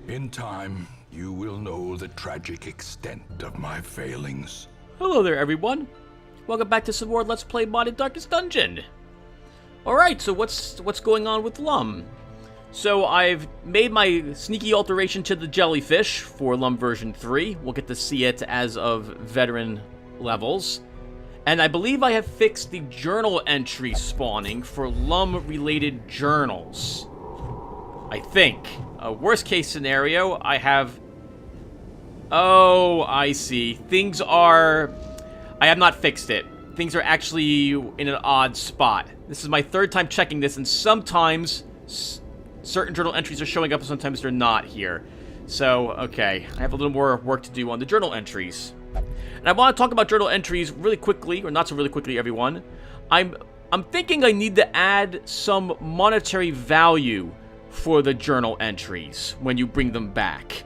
In time, you will know the tragic extent of my failings. Hello there, everyone. Welcome back to some more Let's Play Modded Darkest Dungeon. Alright, so what's going on with LUM? So I've made my sneaky alteration to the jellyfish for LUM version 3. We'll get to see it as of veteran levels. And I believe I have fixed the journal entry spawning for LUM-related journals. I think. Worst case scenario, I have... Oh, I see. I have not fixed it. Things are actually in an odd spot. This is my third time checking this, and sometimes certain journal entries are showing up, and sometimes they're not here. So, okay. I have a little more work to do on the journal entries. And I want to talk about journal entries really quickly, or not so really quickly, everyone. I'm thinking I need to add some monetary value for the journal entries when you bring them back.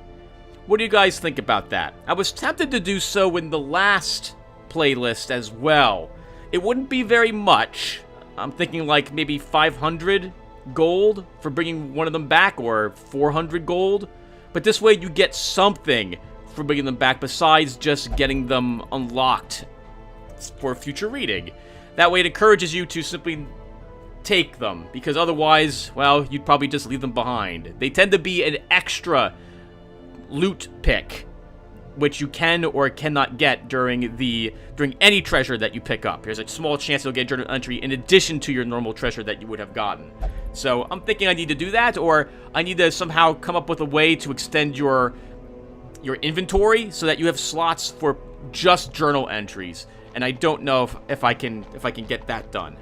What do you guys think about that? I was tempted to do so in the last playlist as well. It wouldn't be very much. I'm thinking like maybe 500 gold for bringing one of them back, or 400 gold. But this way you get something for bringing them back besides just getting them unlocked for future reading. That way it encourages you to simply take them, because otherwise, well, you'd probably just leave them behind. They tend to be an extra loot pick, which you can or cannot get during any treasure that you pick up. There's a small chance you'll get a journal entry in addition to your normal treasure that you would have gotten. So I'm thinking I need to do that, or I need to somehow come up with a way to extend your inventory so that you have slots for just journal entries. And I don't know if I can get that done.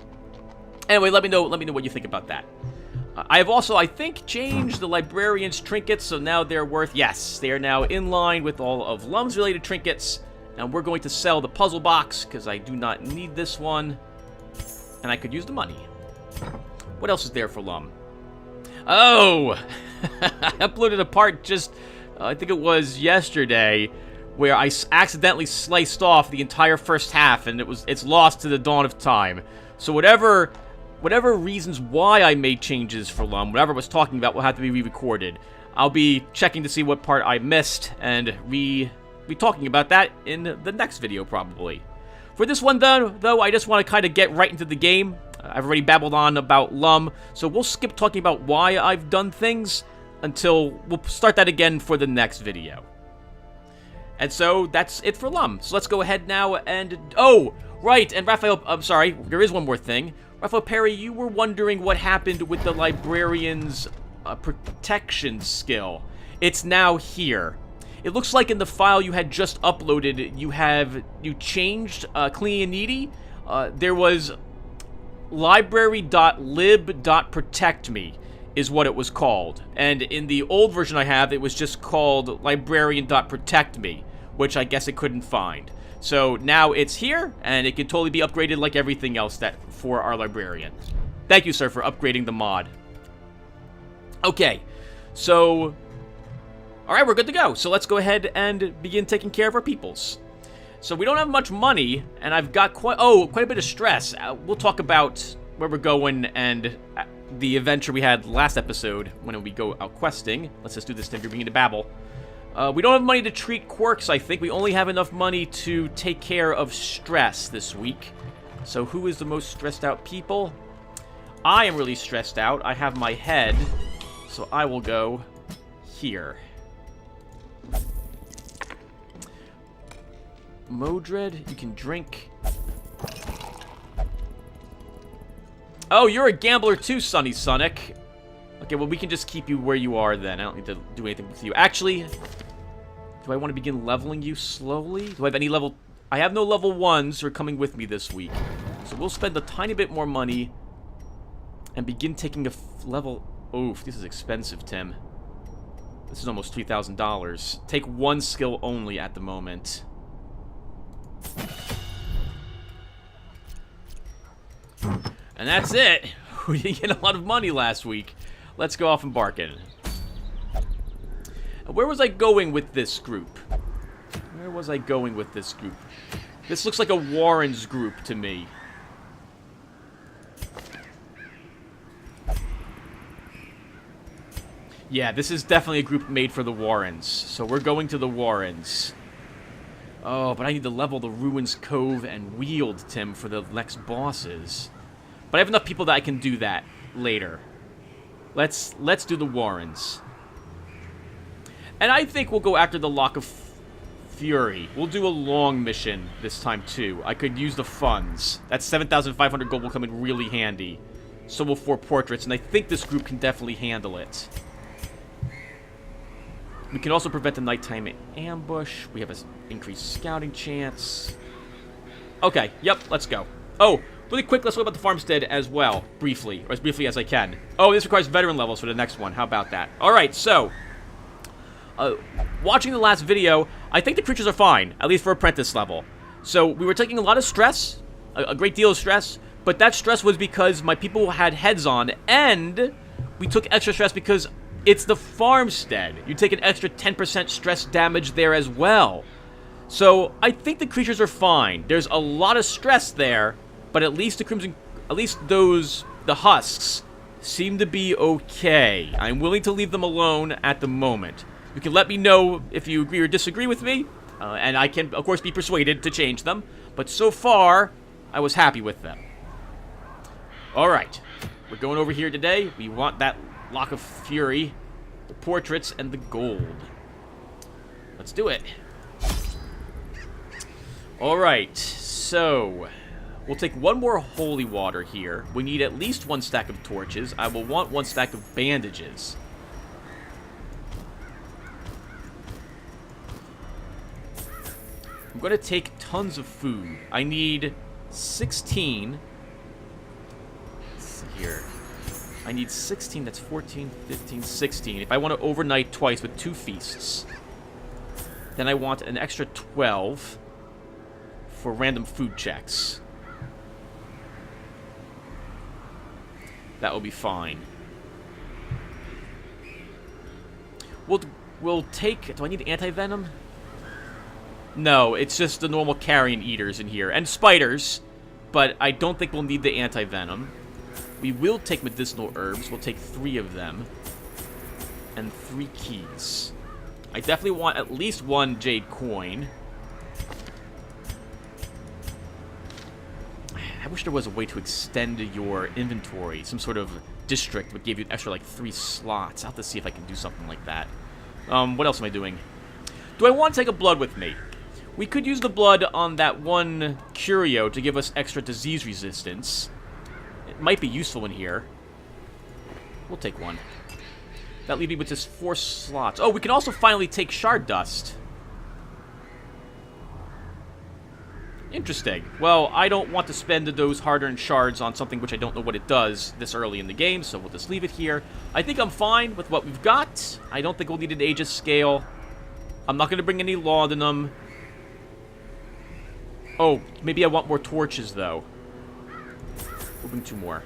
Anyway, let me know what you think about that. I have also, I think, changed the librarian's trinkets, so now they're worth... Yes, they are now in line with all of LUM's related trinkets, and we're going to sell the puzzle box, because I do not need this one, and I could use the money. What else is there for LUM? Oh! I uploaded a part just, I think it was yesterday, where I accidentally sliced off the entire first half, and it's lost to the dawn of time. So whatever reasons why I made changes for LUM, whatever I was talking about, will have to be re-recorded. I'll be checking to see what part I missed and be talking about that in the next video, probably. For this one, though, I just want to kind of get right into the game. I've already babbled on about LUM, so we'll skip talking about why I've done things until we'll start that again for the next video. And so that's it for LUM. So let's go ahead now and... Oh, right, and Raphael, I'm sorry, there is one more thing. Raphael Perry, you were wondering what happened with the librarian's protection skill. It's now here. It looks like in the file you had just uploaded, you changed Clean and Needy. There was library.lib.protectme is what it was called. And in the old version I have, it was just called librarian.protectme, which I guess it couldn't find. So now it's here, and it can totally be upgraded like everything else for our librarian. Thank you, sir, for upgrading the mod. Okay, so... Alright, we're good to go. So let's go ahead and begin taking care of our peoples. So we don't have much money, and I've got quite a bit of stress. We'll talk about where we're going and the adventure we had last episode when we go out questing. Let's just do this thing. You're beginning to babble. We don't have money to treat quirks, I think. We only have enough money to take care of stress this week. So who is the most stressed out people? I am really stressed out. I have my head, so I will go here. Modred, you can drink. Oh, you're a gambler too, Sunny Sonic. Okay, well, we can just keep you where you are then. I don't need to do anything with you. Actually... Do I want to begin leveling you slowly? Do I have any level... I have no level 1s who are coming with me this week. So we'll spend a tiny bit more money and begin taking a level... Oof, this is expensive, Tim. This is almost $3,000. Take one skill only at the moment. And that's it. We didn't get a lot of money last week. Let's go off and bargain. Where was I going with this group? Where was I going with this group? This looks like a Warren's group to me. Yeah, this is definitely a group made for the Warrens. So we're going to the Warrens. Oh, but I need to level the Ruins Cove and Weald, Tim, for the next bosses. But I have enough people that I can do that later. Let's do the Warrens. And I think we'll go after the Lock of Fury. We'll do a long mission this time, too. I could use the funds. That 7,500 gold will come in really handy. So will 4 portraits, and I think this group can definitely handle it. We can also prevent the nighttime ambush. We have an increased scouting chance. Okay, yep, let's go. Oh, really quick, let's talk about the farmstead as well, briefly, or as briefly as I can. Oh, this requires veteran levels for the next one. How about that? All right, so, watching the last video, I think the creatures are fine, at least for apprentice level. So, we were taking a lot of stress, a great deal of stress, but that stress was because my people had heads on, and we took extra stress because it's the farmstead. You take an extra 10% stress damage there as well. So, I think the creatures are fine. There's a lot of stress there, but at least the husks seem to be okay. I'm willing to leave them alone at the moment. You can let me know if you agree or disagree with me, and I can, of course, be persuaded to change them. But so far, I was happy with them. Alright, we're going over here today. We want that Lock of Fury, the portraits, and the gold. Let's do it. Alright, so we'll take one more holy water here. We need at least 1 stack of torches. I will want 1 stack of bandages. I'm going to take tons of food. I need 16. Let's see here. I need 16. That's 14, 15, 16. If I want to overnight twice with 2 feasts, then I want an extra 12 for random food checks. That will be fine. We'll take... Do I need anti-venom? No, it's just the normal carrion eaters in here. And spiders, but I don't think we'll need the anti-venom. We will take medicinal herbs. We'll take 3 of them. And 3 keys. I definitely want at least 1 jade coin. I wish there was a way to extend your inventory. Some sort of district would give you an extra, like, 3 slots. I'll have to see if I can do something like that. What else am I doing? Do I want to take a blood with me? We could use the blood on that one curio to give us extra disease resistance. It might be useful in here. We'll take 1. That leaves me with just 4 slots. Oh, we can also finally take shard dust. Interesting. Well, I don't want to spend those hard-earned shards on something which I don't know what it does this early in the game, so we'll just leave it here. I think I'm fine with what we've got. I don't think we'll need an Aegis scale. I'm not going to bring any laudanum. Oh, maybe I want more torches, though. We'll bring 2 more.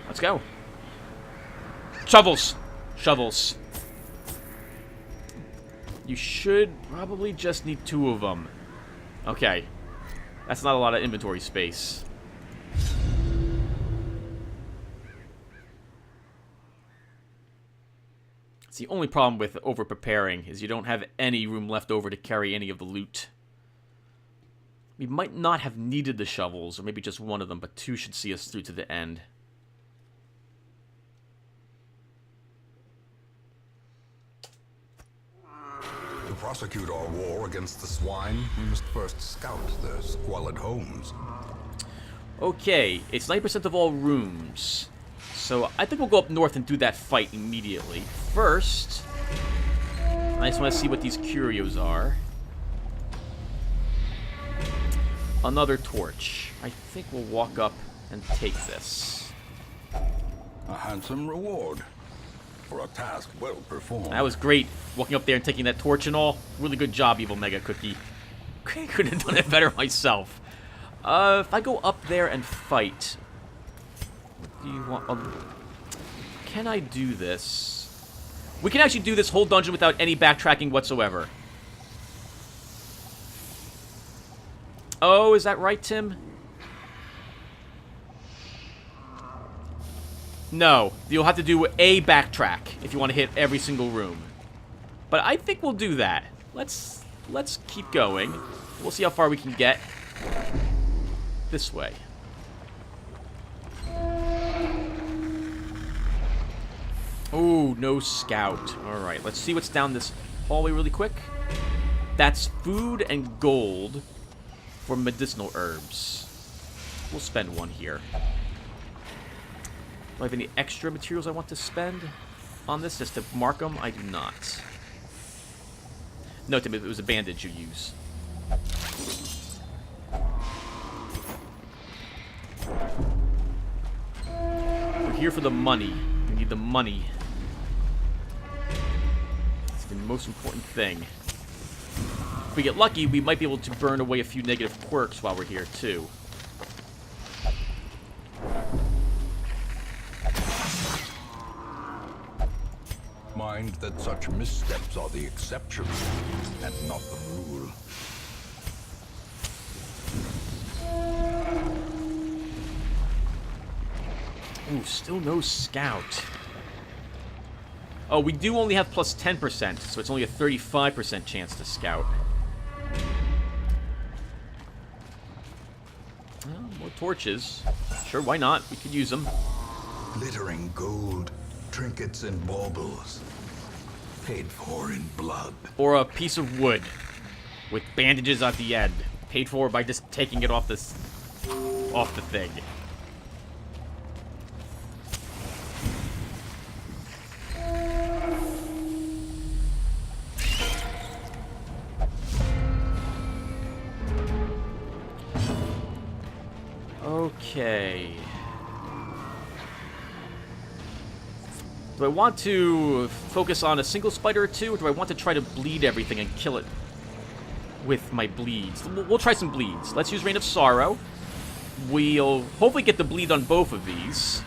Let's go. Shovels! Shovels. You should probably just need 2 of them. Okay. That's not a lot of inventory space. It's the only problem with over-preparing, is you don't have any room left over to carry any of the loot. We might not have needed the shovels, or maybe just 1 of them, but 2 should see us through to the end. To prosecute our war against the swine, we must first scout their squalid homes. Okay, it's 90% of all rooms. So I think we'll go up north and do that fight immediately. First, I just want to see what these curios are. Another torch. I think we'll walk up and take this. A handsome reward for a task well performed. That was great, walking up there and taking that torch and all. Really good job, Evil Mega Cookie. Couldn't have done it better myself. If I go up there and fight... What do you want? Can I do this? We can actually do this whole dungeon without any backtracking whatsoever. Oh, is that right, Tim? No, you'll have to do a backtrack if you want to hit every single room. But I think we'll do that. Let's keep going. We'll see how far we can get. This way. Oh, no scout. Alright, let's see what's down this hallway really quick. That's food and gold for medicinal herbs. We'll spend one here. Do I have any extra materials I want to spend on this just to mark them? I do not. Note that it was a bandage you use. We're here for the money. We need the money. It's the most important thing. If we get lucky, we might be able to burn away a few negative quirks while we're here, too. Mind that such missteps are the exception and not the rule. Ooh, still no scout. Oh, we do only have plus 10%, so it's only a 35% chance to scout. Well, more torches. Sure, why not? We could use them. Glittering gold, trinkets and baubles, paid for in blood. Or a piece of wood with bandages at the end, paid for by just taking it off the thing. Okay. Do I want to focus on a single spider or two, or do I want to try to bleed everything and kill it with my bleeds? We'll try some bleeds. Let's use Rain of Sorrow. We'll hopefully get the bleed on both of these.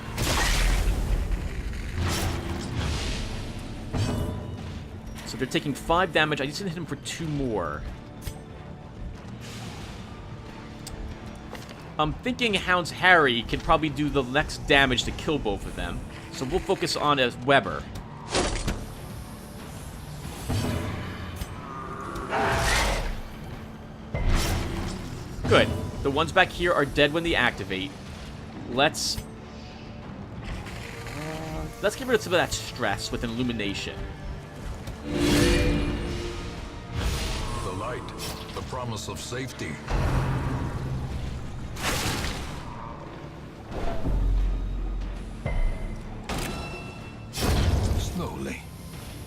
So they're taking 5 damage. I just need to hit them for 2 more. I'm thinking Hound's Harry can probably do the next damage to kill both of them. So we'll focus on a Weber. Good. The ones back here are dead when they activate. Let's get rid of some of that stress with Illumination. The light, the promise of safety. Slowly,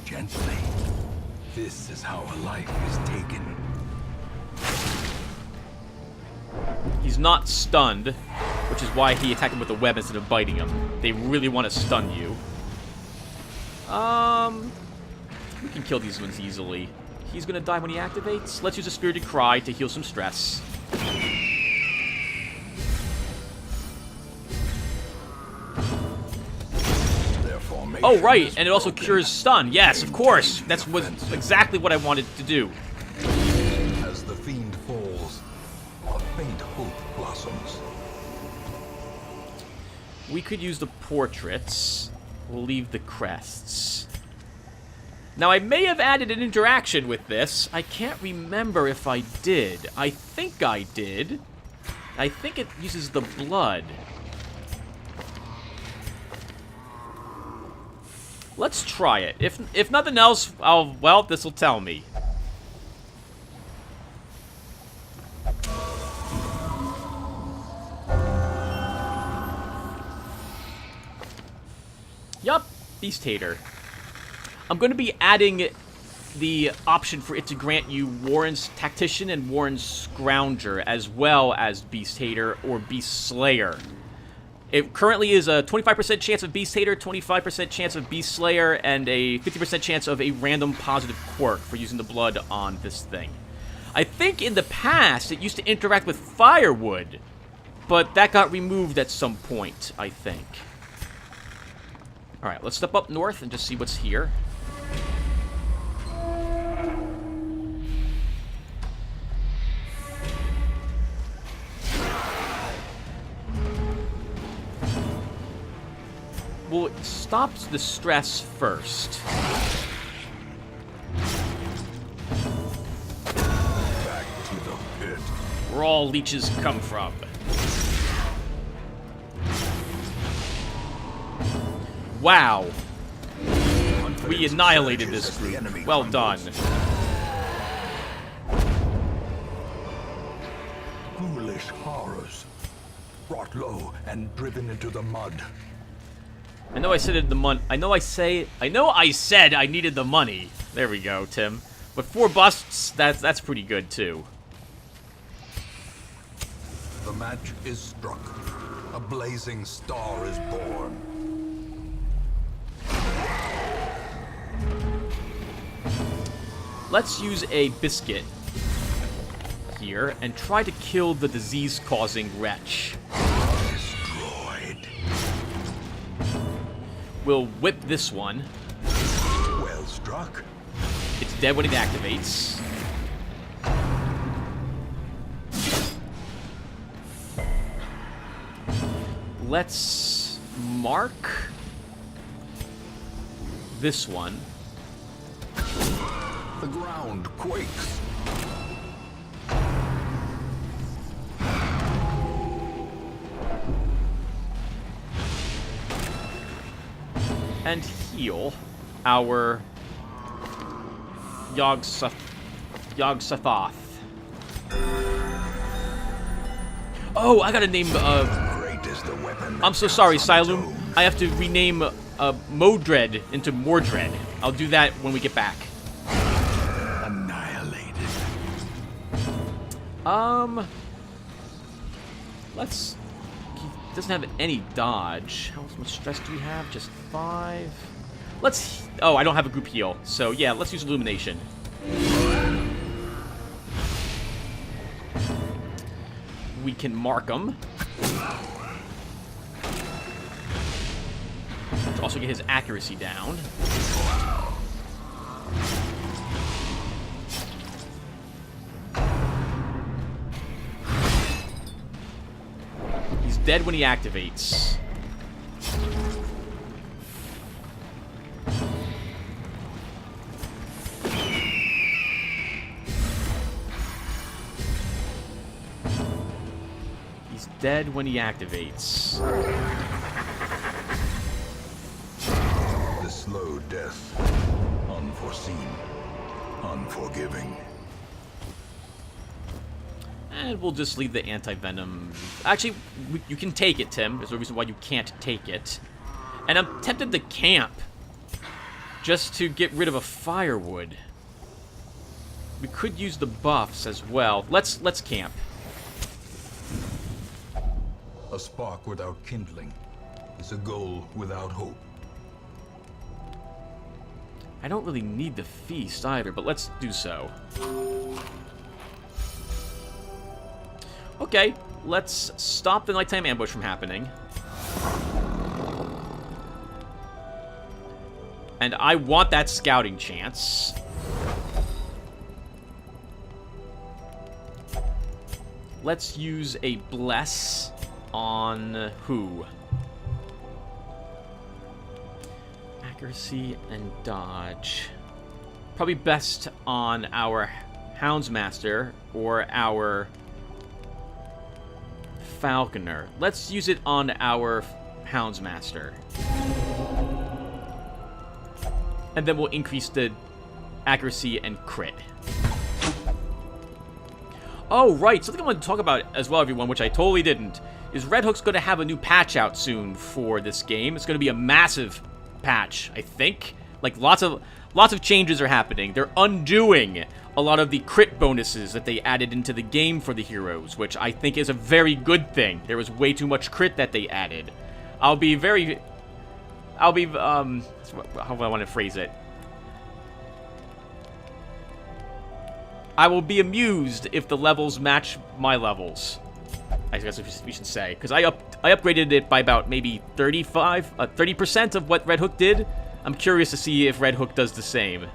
gently. This is how a life is taken. He's not stunned, which is why he attacked him with a web instead of biting him. They really want to stun you. We can kill these ones easily. He's gonna die when he activates. Let's use a Spirited Cry to heal some stress. Oh, right, and it also cures stun. Yes, of course. That's exactly what I wanted to do. As the fiend falls, a faint hope blossoms. We could use the portraits. We'll leave the crests. Now, I may have added an interaction with this. I can't remember if I did. I think I did. I think it uses the blood. Let's try it. If nothing else, well, this will tell me. Yup, Beast Hater. I'm going to be adding the option for it to grant you Warren's Tactician and Warren's Scrounger, as well as Beast Hater or Beast Slayer. It currently is a 25% chance of Beast Hater, 25% chance of Beast Slayer, and a 50% chance of a random positive quirk for using the blood on this thing. I think in the past it used to interact with firewood, but that got removed at some point, I think. Alright, let's step up north and just see what's here. we'll stop the stress first. Back to the pit. Where all leeches come from. Wow. We annihilated this group. Well done. Foolish horrors. Brought low and driven into the mud. I know I said the money. I know I said I needed the money. There we go, Tim. But 4 busts, that's pretty good too. The match is struck. A blazing star is born. Let's use a biscuit here and try to kill the disease-causing wretch. Destroyed. We'll whip this one. Well struck. It's dead when it activates. Let's mark this one. The ground quakes. And heal our Yog-Sothoth. Oh, I gotta name, Great is the weapon. I'm so sorry, Silum. I have to rename, Modred into Mordred. I'll do that when we get back. Annihilated. Let's... He doesn't have any dodge. How much stress do we have? Just 5. Let's... Oh, I don't have a group heal. So, yeah, let's use Illumination. We can mark him. Also get his accuracy down. He's dead when he activates. He's dead when he activates. The slow death. Unforeseen. Unforgiving. And we'll just leave the anti-venom. Actually, you can take it, Tim. There's no reason why you can't take it. And I'm tempted to camp. Just to get rid of a firewood. We could use the buffs as well. Let's camp. A spark without kindling is a goal without hope. I don't really need the feast either, but let's do so. Okay, let's stop the nighttime ambush from happening. And I want that scouting chance. Let's use a bless on who? Accuracy and dodge. Probably best on our Houndsmaster or our Falconer. Let's use it on our Houndsmaster. And then we'll increase the accuracy and crit. Oh, right. Something I wanted to talk about as well, everyone, which I totally didn't, is Red Hook's going to have a new patch out soon for this game. It's going to be a massive patch, I think. Like, lots of changes are happening. They're undoing a lot of the crit bonuses that they added into the game for the heroes, which I think is a very good thing. There was way too much crit that they added. How do I want to phrase it? I will be amused if the levels match my levels. I guess we should say, because I upgraded it by about maybe 30% of what Red Hook did. I'm curious to see if Red Hook does the same.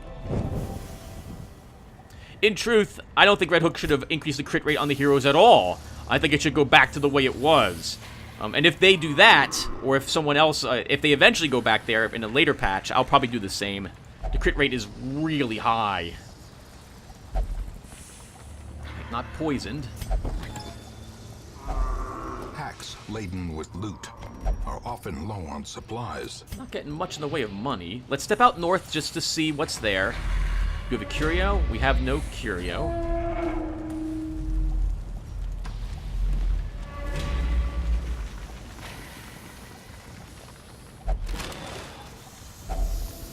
In truth, I don't think Red Hook should have increased the crit rate on the heroes at all. I think it should go back to the way it was. And if they do that, or if someone else, if they eventually go back there in a later patch, I'll probably do the same. The crit rate is really high. Not poisoned. Hacks laden with loot are often low on supplies. Not getting much in the way of money. Let's step out north just to see what's there. Do we have a curio? We have no curio.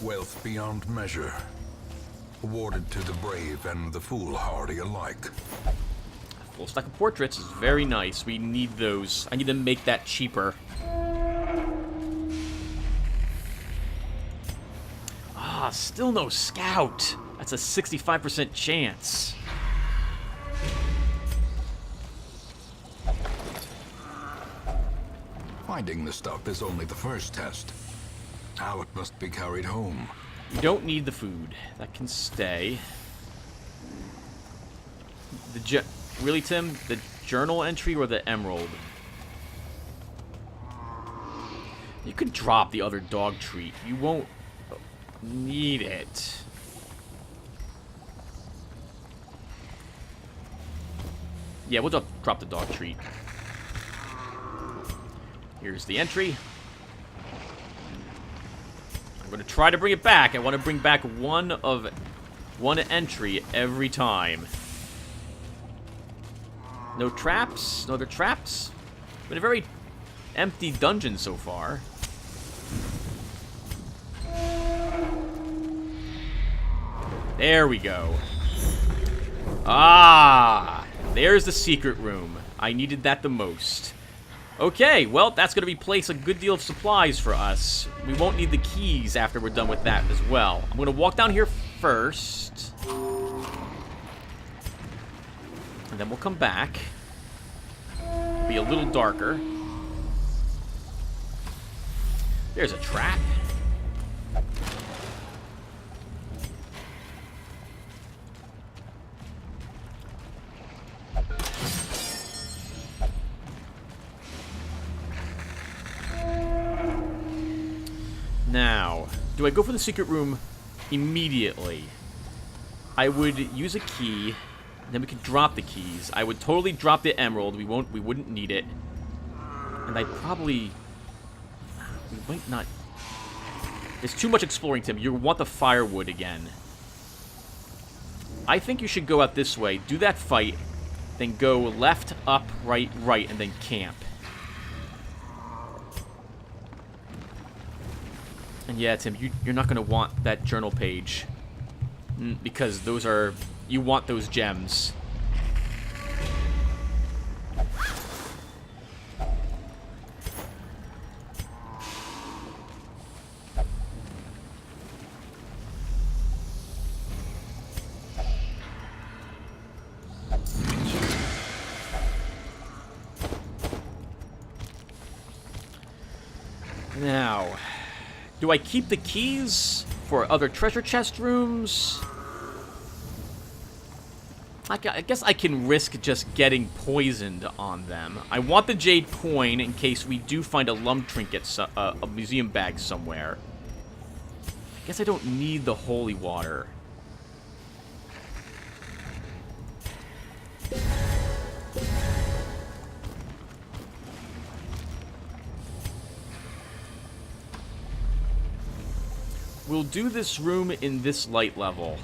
Wealth beyond measure, awarded to the brave and the foolhardy alike. Full stack of portraits is very nice. We need those. I need to make that cheaper. Ah, still no scout. That's a 65% chance. Finding the stuff is only the first test. Now it must be carried home. We don't need the food. That can stay. Really, Tim? The journal entry or the emerald? You could drop the other dog treat. You won't need it. Yeah, we'll drop the dog treat. Here's the entry. I'm going to try to bring it back. I want to bring back one entry every time. No traps? No other traps? Been a very empty dungeon so far. There we go. Ah! There's the secret room. I needed that the most. Okay, well, that's going to replace a good deal of supplies for us. We won't need the keys after we're done with that as well. I'm going to walk down here first. And then we'll come back. It'll be a little darker. There's a trap. Now, do I go for the secret room immediately? I would use a key, then we could drop the keys. I would totally drop the emerald. We wouldn't need it. And we might not. It's too much exploring, Tim. You want the firewood again. I think you should go out this way, do that fight, then go left, up, right, right, and then camp. And yeah, Tim, you're not going to want that journal page. Because those are... You want those gems. Now... Do I keep the keys for other treasure chest rooms? I guess I can risk just getting poisoned on them. I want the jade coin in case we do find a LUNM trinket, a museum bag somewhere. I guess I don't need the holy water. We'll do this room in this light level.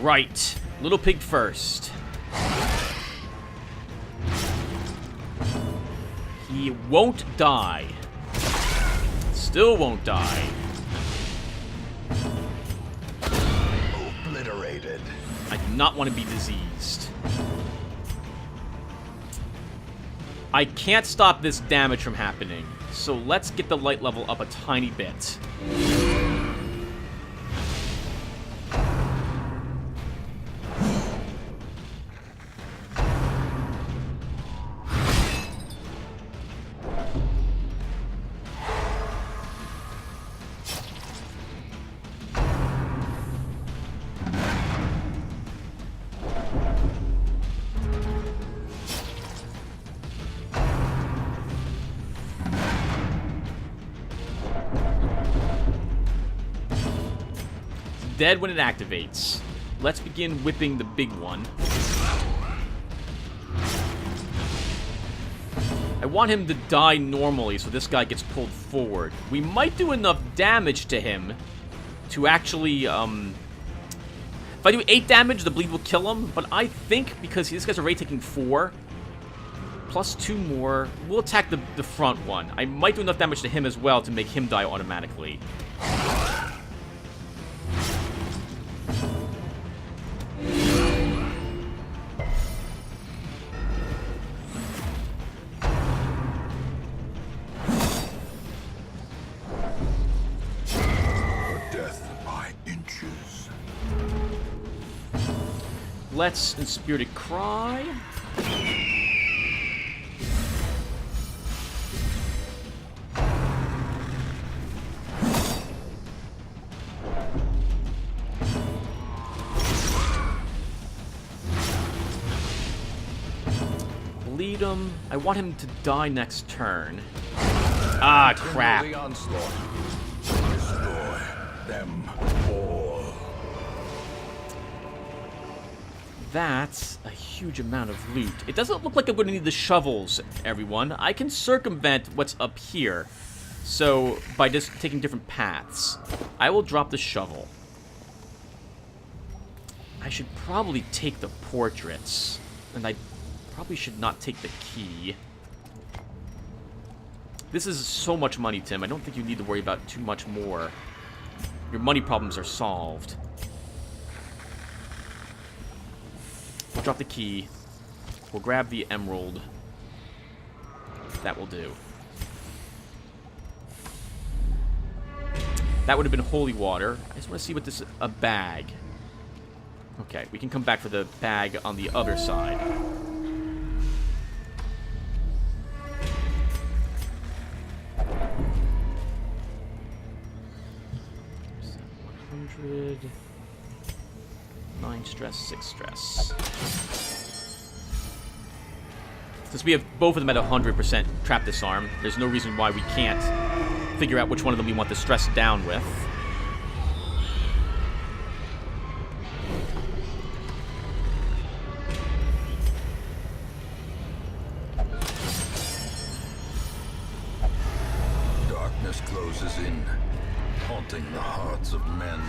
Right. Little pig first. He won't die. Still won't die. Obliterated. I do not want to be diseased. I can't stop this damage from happening, so let's get the light level up a tiny bit. dead when it activates. Let's begin whipping the big one. I want him to die normally so this guy gets pulled forward. We might do enough damage to him to actually, if I do 8 damage, the bleed will kill him. But I think because this guy's already taking 4, plus 2 more, we'll attack the front one. I might do enough damage to him as well to make him die automatically. Let's Inspirited Cry. Bleed him. I want him to die next turn. Ah, crap. Destroy them all. That's a huge amount of loot. It doesn't look like I'm going to need the shovels, everyone. I can circumvent what's up here. So, by just taking different paths. I will drop the shovel. I should probably take the portraits. And I probably should not take the key. This is so much money, Tim. I don't think you need to worry about too much more. Your money problems are solved. We'll drop the key. We'll grab the emerald. That will do. That would have been holy water. I just want to see what this is. A bag. Okay, we can come back for the bag on the other side. $100. 9 stress, 6 stress. Since we have both of them at 100% trap disarm, there's no reason why we can't figure out which one of them we want the stress down with. Darkness closes in, haunting the hearts of men.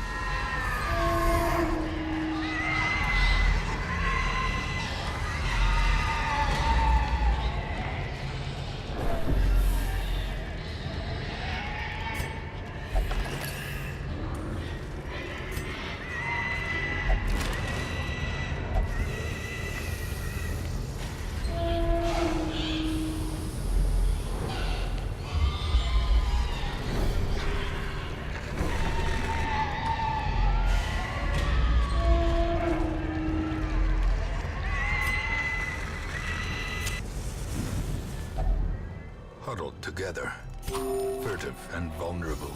Huddled together, furtive and vulnerable.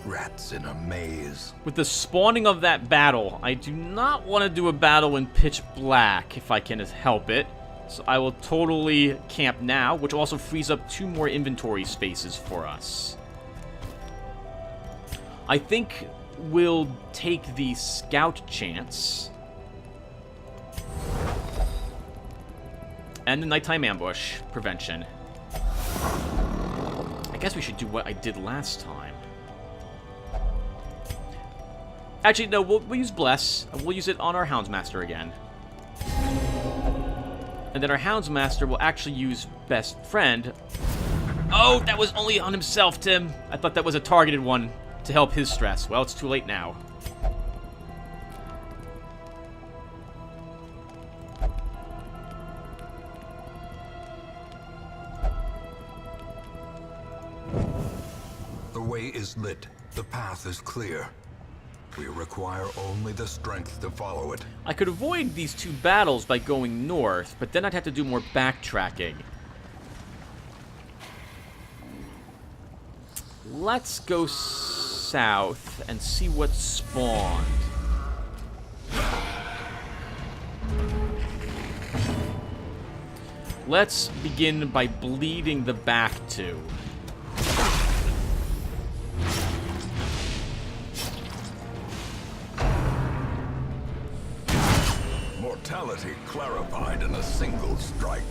Rats in a maze. With the spawning of that battle, I do not want to do a battle in pitch black if I can help it. So I will totally camp now, which also frees up 2 more inventory spaces for us. I think we'll take the scout chance. And the nighttime ambush prevention. I guess we should do what I did last time. Actually, no, we'll use Bless. We'll use it on our Houndsmaster again. And then our Houndsmaster will actually use Best Friend. Oh, that was only on himself, Tim. I thought that was a targeted one to help his stress. Well, it's too late now. The way is lit. The path is clear. We require only the strength to follow it. I could avoid these 2 battles by going north, but then I'd have to do more backtracking. Let's go south and see what spawned. Let's begin by bleeding the back 2. Brutality clarified in a single strike.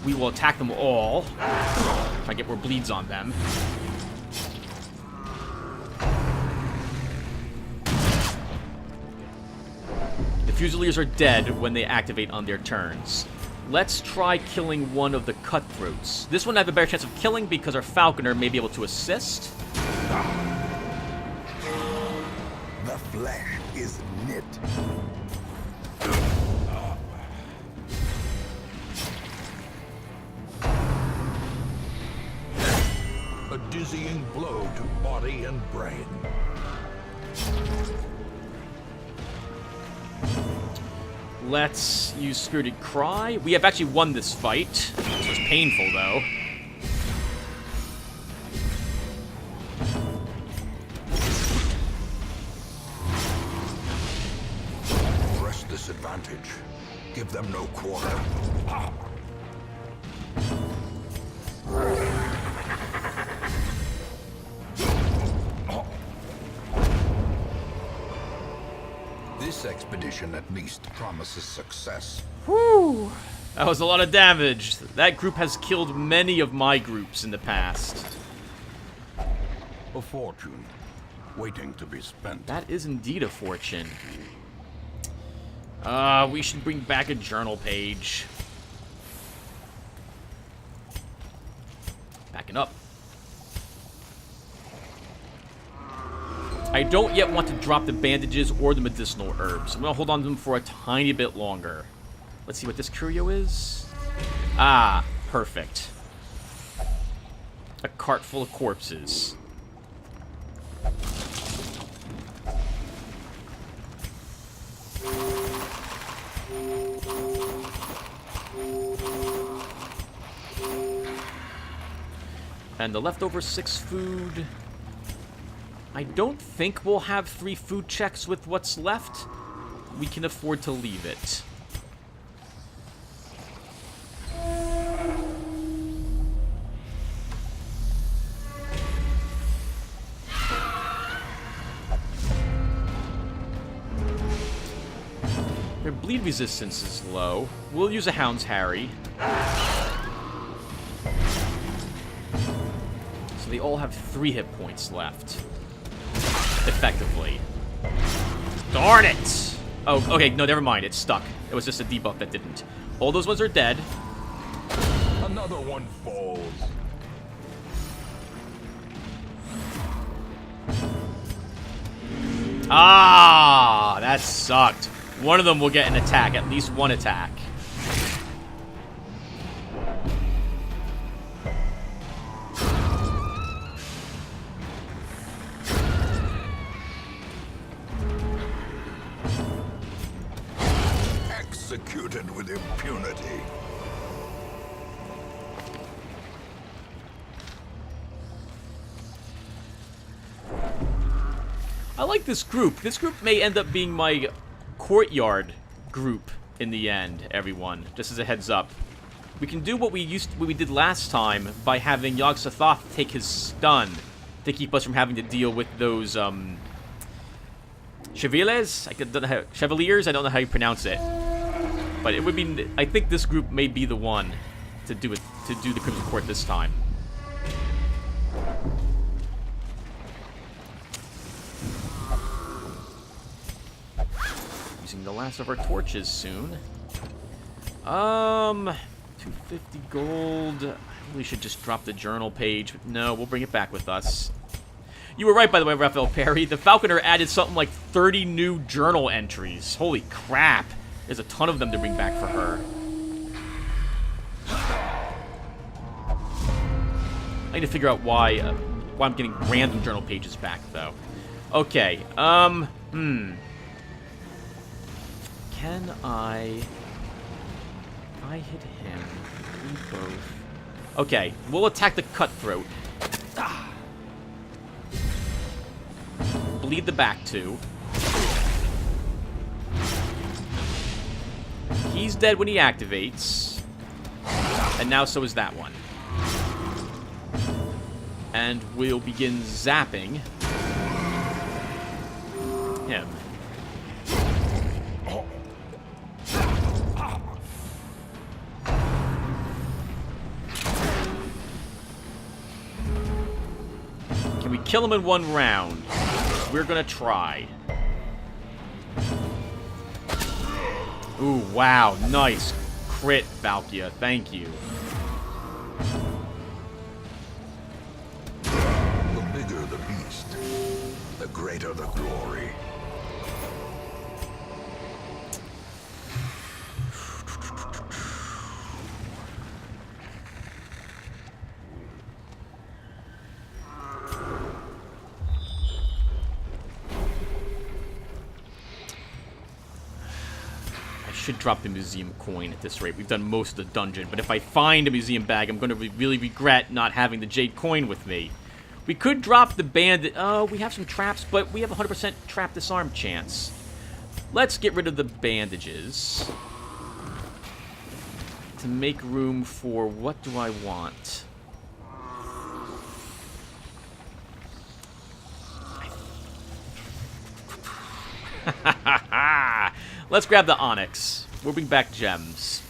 We will attack them all. Try to get more bleeds on them. The Fusiliers are dead when they activate on their turns. Let's try killing one of the Cutthroats. This one I have a better chance of killing because our Falconer may be able to assist. The flesh is knit. A dizzying blow to body and brain. Let's use Spirited Cry. We have actually won this fight. This was painful, though. Press this advantage. Give them no quarter. This expedition at least promises success. Whew. That was a lot of damage. That group has killed many of my groups in the past. A fortune, waiting to be spent. That is indeed a fortune. We should bring back a journal page. Backing up. I don't yet want to drop the bandages or the medicinal herbs. I'm going to hold on to them for a tiny bit longer. Let's see what this curio is. Ah, perfect. A cart full of corpses. And the leftover 6 food. I don't think we'll have 3 food checks with what's left. We can afford to leave it. Their bleed resistance is low. We'll use a Hound's Harry. So they all have 3 hit points left. Effectively. Darn it! Oh, okay, no, never mind. It's stuck. It was just a debuff that didn't. All those ones are dead. Another one falls. Ah, that sucked. One of them will get an attack, at least one attack. Executed with impunity. I like this group. This group may end up being my courtyard group in the end, everyone. Just as a heads up. We can do what we did last time by having Yog-Sothoth take his stun to keep us from having to deal with those Chevaliers? Chevaliers? I don't know how you pronounce it. But it would be, I think this group may be the one to do it, to do the Crimson Court this time. Using the last of our torches soon. 250 gold. I really should just drop the journal page. No, we'll bring it back with us. You were right, by the way, Raphael Perry. The Falconer added something like 30 new journal entries. Holy crap. There's a ton of them to bring back for her. I need to figure out why I'm getting random journal pages back, though. Okay, Can I... If I hit him, we both... Okay, we'll attack the Cutthroat. Ah. Bleed the back two. He's dead when he activates. And now so is that one. And we'll begin zapping him. Can we kill him in 1 round? We're gonna try. Ooh, wow. Nice crit, Valkia. Thank you. The bigger the beast, the greater the glory. Should drop the museum coin at this rate. We've done most of the dungeon, but if I find a museum bag, I'm going to really regret not having the jade coin with me. We could drop the bandit. Oh, we have some traps, but we have a 100% trap disarm chance. Let's get rid of the bandages to make room for what do I want? Let's grab the onyx. We'll bring back gems.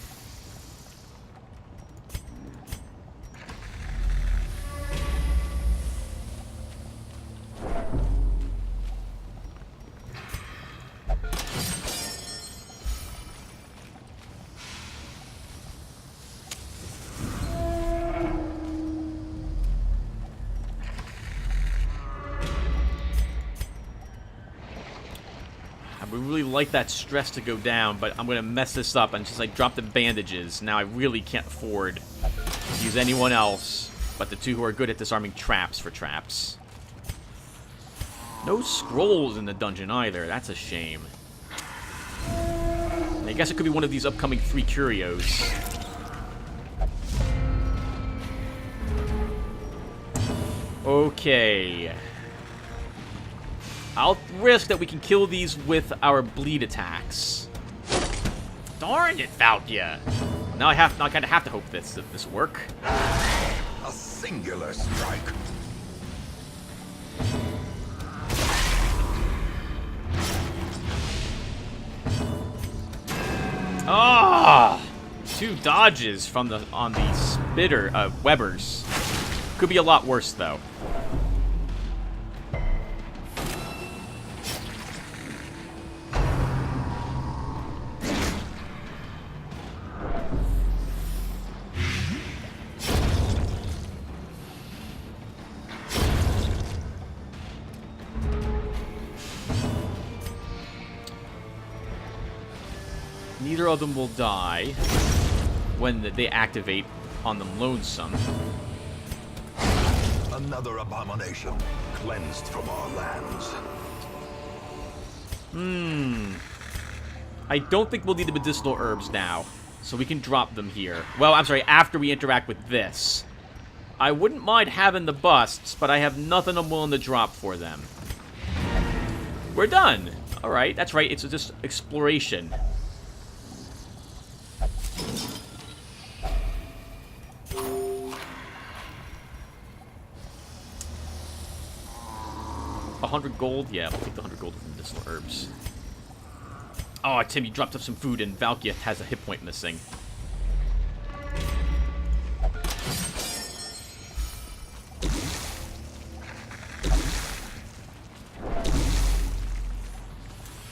I would really like that stress to go down, but I'm going to mess this up and just like drop the bandages. Now I really can't afford to use anyone else but the 2 who are good at disarming traps for traps. No scrolls in the dungeon either. That's a shame. I guess it could be one of these upcoming 3 curios. Okay. I'll risk that we can kill these with our bleed attacks. Darn it, Valkia! Now I kind of have to hope this work. A singular strike. Ah! 2 dodges from on the spitter webbers. Could be a lot worse though. Neither of them will die when they activate on the lonesome. Another abomination cleansed from our lands. I don't think we'll need the medicinal herbs now, so we can drop them here. Well, I'm sorry, after we interact with this. I wouldn't mind having the busts, but I have nothing I'm willing to drop for them. We're done. All right, that's right. It's just exploration. $100 gold? Yeah, we'll take the 100 gold from medicinal herbs. Oh, Tim, you dropped up some food and Valkia has a hit point missing.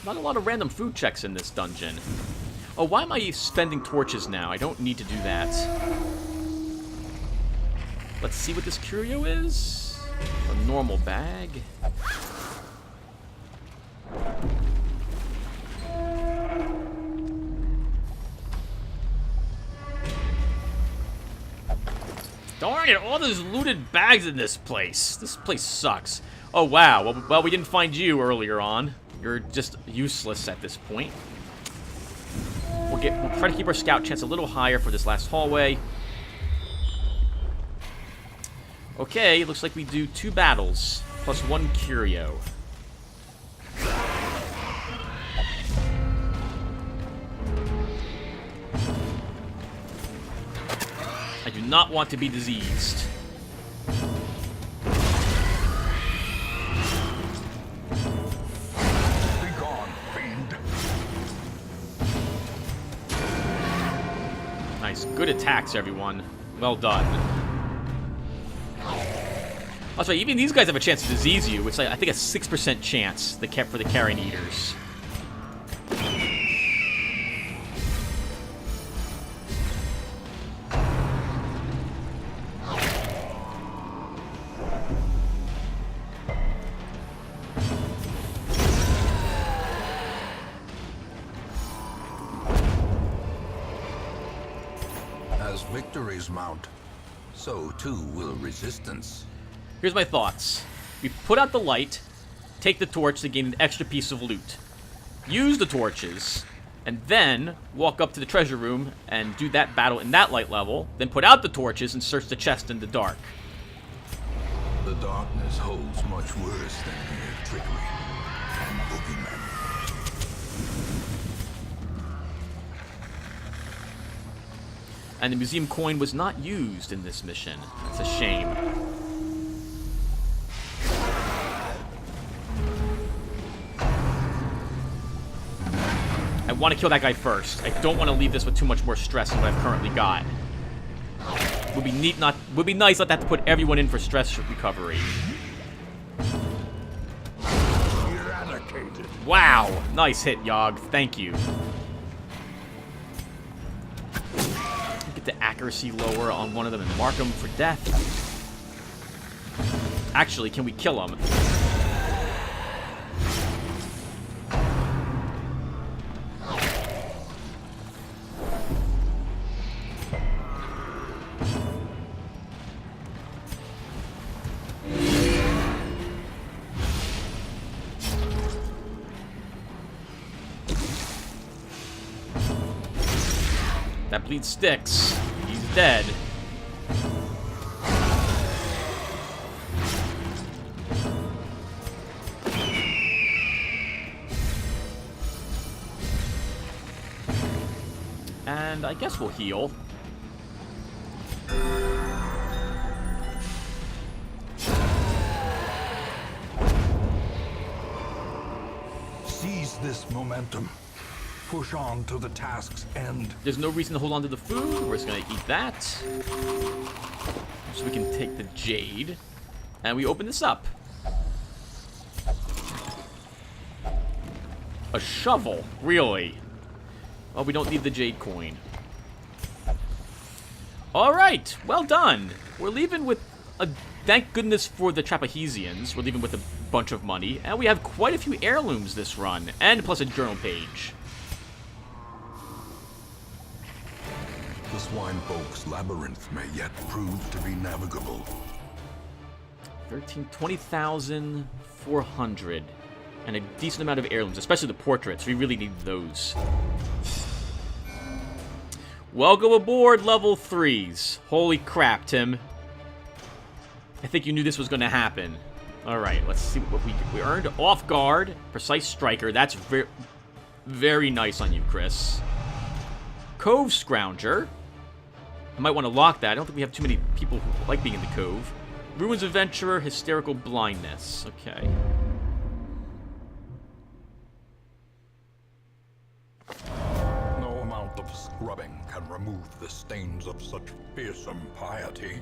Not a lot of random food checks in this dungeon. Oh, why am I spending torches now? I don't need to do that. Let's see what this curio is. A normal bag. Darn it, all those looted bags in this place. This place sucks. Oh, wow. Well, we didn't find you earlier on. You're just useless at this point. We'll try to keep our scout chance a little higher for this last hallway. Okay, looks like we do 2 battles, plus 1 curio. I do not want to be diseased. Be gone, fiend. Nice. Good attacks, everyone. Well done. Oh, sorry, even these guys have a chance to disease you. It's like, I think, a 6% chance for the Carrion Eaters. As victories mount, so too will resistance. Here's my thoughts. We put out the light, take the torch to gain an extra piece of loot. Use the torches, and then walk up to the treasure room and do that battle in that light level, then put out the torches and search the chest in the dark. The darkness holds much worse than mere trickery and boogeymen. And the museum coin was not used in this mission. That's a shame. I want to kill that guy first. I don't want to leave this with too much more stress than what I've currently got. Would be nice not to have to put everyone in for stress recovery. Eradicated. Wow, nice hit, Yogg. Thank you. Get the accuracy lower on one of them and mark him for death. Actually, can we kill him? That bleed sticks. He's dead. And I guess we'll heal. Seize this momentum. Push on to the task's end. There's no reason to hold on to the food. We're just gonna eat that. So we can take the jade. And we open this up. A shovel? Really? Oh, we don't need the jade coin. Alright, well done. We're leaving with a... Thank goodness for the Trapezians. We're leaving with a bunch of money. And we have quite a few heirlooms this run. And plus a journal page. The swine folk's labyrinth may yet prove to be navigable. 20,400. And a decent amount of heirlooms, especially the portraits. We really need those. Welcome aboard, level 3s. Holy crap, Tim. I think you knew this was going to happen. Alright, let's see what we earned. Off guard, precise striker. That's very nice on you, Chris. Cove Scrounger. I might want to lock that. I don't think we have too many people who like being in the Cove. Ruins Adventurer, Hysterical Blindness. Okay. No amount of scrubbing can remove the stains of such fearsome piety.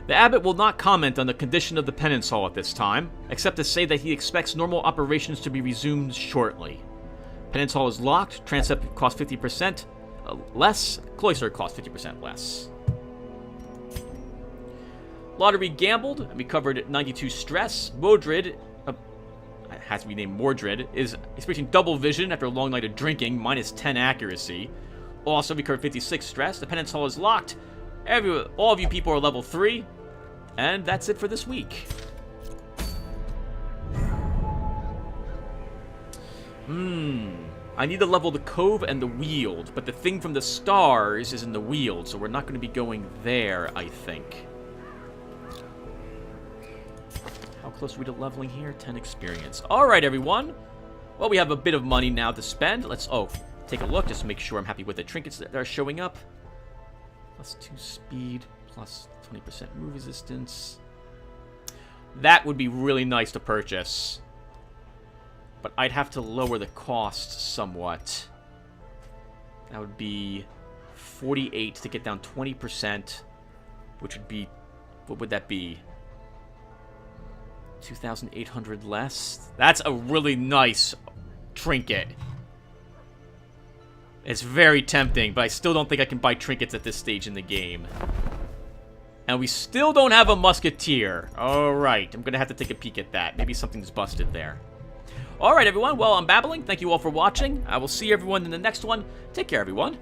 The abbot will not comment on the condition of the penance hall at this time, except to say that he expects normal operations to be resumed shortly. Penance hall is locked. Transept costs 50% less. Cloister costs 50% less. Lottery gambled, and we covered 92 stress. Modred, has to be named Mordred, is experiencing double vision after a long night of drinking, minus 10 accuracy. Also, we covered 56 stress. The penance hall is locked. All of you people are level 3. And that's it for this week. I need to level the Cove and the Weald, but the thing from the stars is in the Weald, so we're not going to be going there, I think. How close are we to leveling here? 10 experience. Alright, everyone. Well, we have a bit of money now to spend. Let's, take a look just to make sure I'm happy with the trinkets that are showing up. Plus 2 speed, plus 20% move resistance. That would be really nice to purchase. But I'd have to lower the cost somewhat. That would be 48 to get down 20%, which would be, what would that be? 2,800 less. That's a really nice trinket. It's very tempting, but I still don't think I can buy trinkets at this stage in the game. And we still don't have a musketeer. Alright, I'm gonna have to take a peek at that. Maybe something's busted there. Alright, everyone. Well, I'm babbling. Thank you all for watching. I will see everyone in the next one. Take care, everyone.